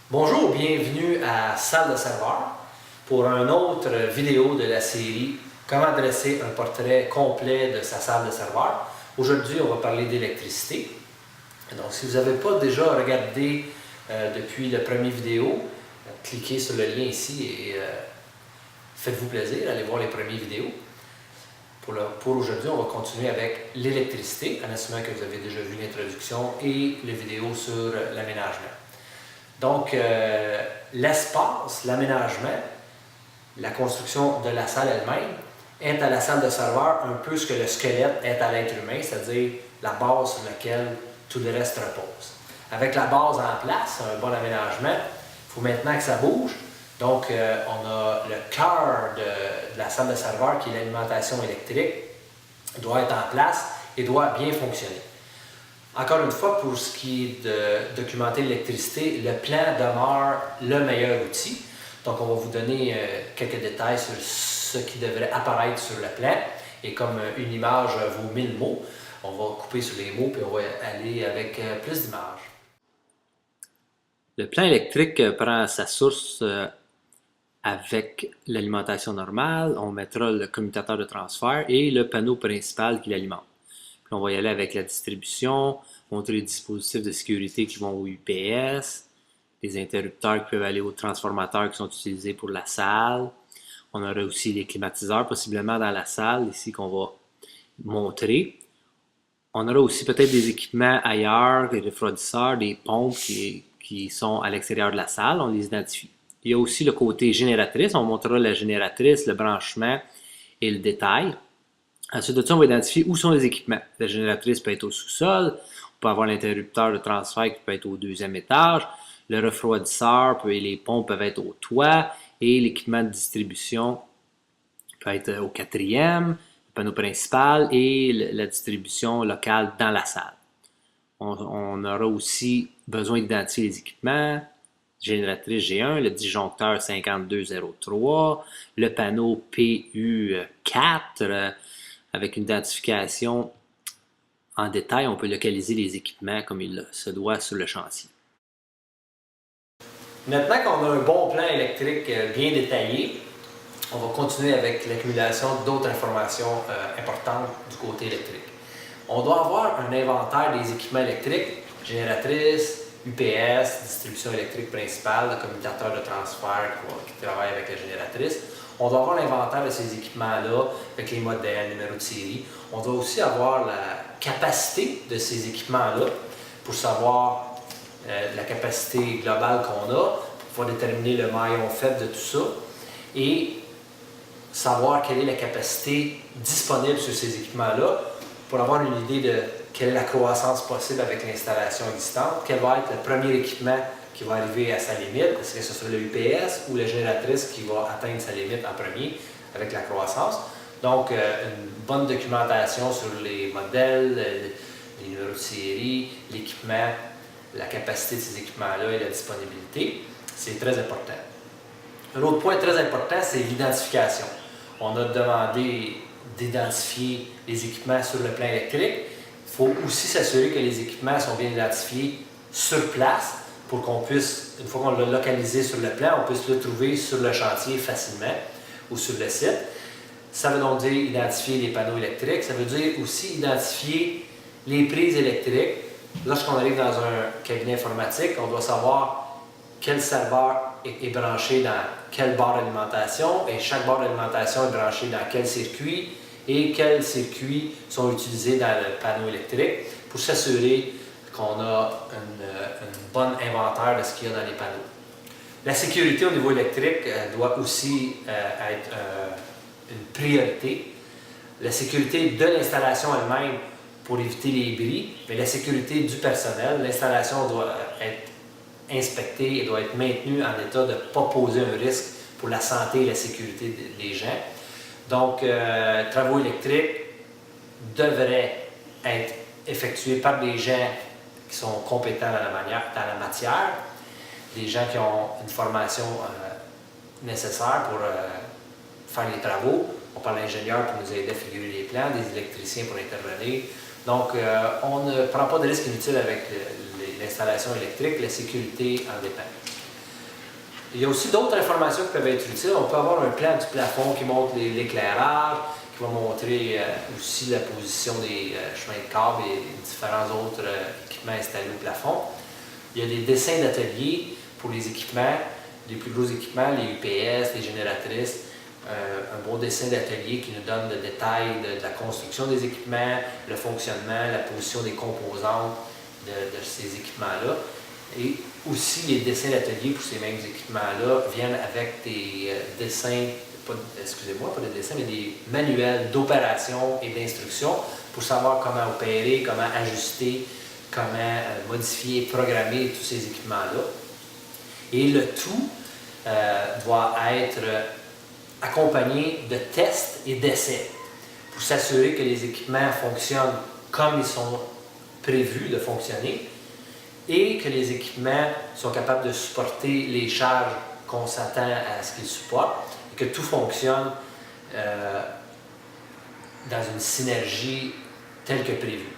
Bonjour, bienvenue à Salle de serveur pour une autre vidéo de la série Comment dresser un portrait complet de sa salle de serveur. Aujourd'hui, on va parler d'électricité. Donc, si vous n'avez pas déjà regardé depuis la première vidéo, cliquez sur le lien ici et faites-vous plaisir, allez voir les premières vidéos. Pour aujourd'hui, on va continuer avec l'électricité, en assumant que vous avez déjà vu l'introduction et les vidéos sur l'aménagement. Donc, l'espace, l'aménagement, la construction de la salle elle-même est à la salle de serveur un peu ce que le squelette est à l'être humain, c'est-à-dire la base sur laquelle tout le reste repose. Avec la base en place, un bon aménagement, il faut maintenant que ça bouge. Donc, on a le cœur de la salle de serveur qui est l'alimentation électrique, doit être en place et doit bien fonctionner. Encore une fois, pour ce qui est de documenter l'électricité, le plan demeure le meilleur outil. Donc, on va vous donner quelques détails sur ce qui devrait apparaître sur le plan. Et comme une image vaut 1000 mots, on va couper sur les mots et on va aller avec plus d'images. Le plan électrique prend sa source avec l'alimentation normale. On mettra le commutateur de transfert et le panneau principal qui l'alimente. Puis on va y aller avec la distribution, montrer les dispositifs de sécurité qui vont au UPS, les interrupteurs qui peuvent aller aux transformateurs qui sont utilisés pour la salle. On aura aussi les climatiseurs possiblement dans la salle, ici qu'on va montrer. On aura aussi peut-être des équipements ailleurs, des refroidisseurs, des pompes qui sont à l'extérieur de la salle, on les identifie. Il y a aussi le côté génératrice, on montrera la génératrice, le branchement et le détail. Ensuite de ça, on va identifier où sont les équipements. La génératrice peut être au sous-sol, on peut avoir l'interrupteur de transfert qui peut être au deuxième étage, le refroidisseur et les pompes peuvent être au toit, et l'équipement de distribution peut être au quatrième, le panneau principal et la distribution locale dans la salle. On aura aussi besoin d'identifier les équipements, génératrice G1, le disjoncteur 5203, le panneau PU4, avec une identification en détail, on peut localiser les équipements comme il se doit sur le chantier. Maintenant qu'on a un bon plan électrique bien détaillé, on va continuer avec l'accumulation d'autres informations importantes du côté électrique. On doit avoir un inventaire des équipements électriques, génératrice, UPS, distribution électrique principale, le commutateur de transfert qui travaille avec la génératrice. On doit avoir l'inventaire de ces équipements-là, avec les modèles, numéros de série. On doit aussi avoir la capacité de ces équipements-là pour savoir la capacité globale qu'on a, pour pouvoir déterminer le maillon faible de tout ça et savoir quelle est la capacité disponible sur ces équipements-là pour avoir une idée de quelle est la croissance possible avec l'installation existante, quel va être le premier équipement qui va arriver à sa limite, est-ce que ce sera le UPS ou la génératrice qui va atteindre sa limite en premier avec la croissance. Donc, une bonne documentation sur les modèles, les numéros de série, l'équipement, la capacité de ces équipements-là et la disponibilité, c'est très important. Un autre point très important, c'est l'identification. On a demandé d'identifier les équipements sur le plan électrique. Il faut aussi s'assurer que les équipements sont bien identifiés sur place pour qu'on puisse, une fois qu'on l'a localisé sur le plan, on puisse le trouver sur le chantier facilement ou sur le site. Ça veut donc dire identifier les panneaux électriques. Ça veut dire aussi identifier les prises électriques. Lorsqu'on arrive dans un cabinet informatique, on doit savoir quel serveur est branché dans quelle barre d'alimentation et chaque barre d'alimentation est branchée dans quel circuit et quels circuits sont utilisés dans le panneau électrique pour s'assurer qu'on a une bonne inventaire de ce qu'il y a dans les panneaux. La sécurité au niveau électrique doit aussi être une priorité. La sécurité de l'installation elle-même pour éviter les bris, mais la sécurité du personnel, l'installation doit être inspectée et doit être maintenue en état de ne pas poser un risque pour la santé et la sécurité des gens. Donc, travaux électriques devraient être effectués par des gens qui sont compétents dans la matière, des gens qui ont une formation nécessaire pour faire les travaux. On parle d'ingénieurs pour nous aider à figurer les plans, des électriciens pour intervenir. Donc, on ne prend pas de risque inutile avec l'installation électrique, la sécurité en dépend. Il y a aussi d'autres informations qui peuvent être utiles. On peut avoir un plan du plafond qui montre l'éclairage, qui va montrer aussi la position des chemins de câbles et différents autres équipements installés au plafond. Il y a des dessins d'atelier pour les équipements, les plus gros équipements, les UPS, les génératrices. Un bon dessin d'atelier qui nous donne le détail de la construction des équipements, le fonctionnement, la position des composantes de ces équipements-là. Et aussi, les dessins d'atelier pour ces mêmes équipements-là viennent avec des dessins, pas des dessins, mais des manuels d'opération et d'instruction pour savoir comment opérer, comment ajuster, comment modifier et programmer tous ces équipements-là. Et le tout doit être accompagné de tests et d'essais pour s'assurer que les équipements fonctionnent comme ils sont prévus de fonctionner et que les équipements sont capables de supporter les charges qu'on s'attend à ce qu'ils supportent et que tout fonctionne dans une synergie telle que prévue.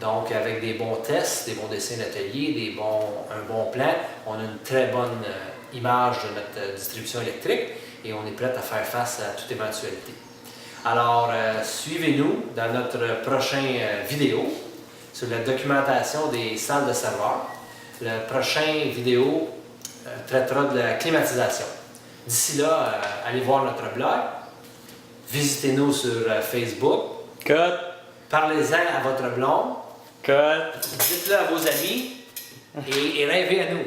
Donc, avec des bons tests, des bons dessins d'atelier, un bon plan, on a une très bonne image de notre distribution électrique et on est prêt à faire face à toute éventualité. Alors, suivez-nous dans notre prochaine vidéo sur la documentation des salles de serveurs. La prochaine vidéo traitera de la climatisation. D'ici là, allez voir notre blog, visitez-nous sur Facebook. Cut! Parlez-en à votre blonde. Cut! Dites-le à vos amis et rêvez à nous.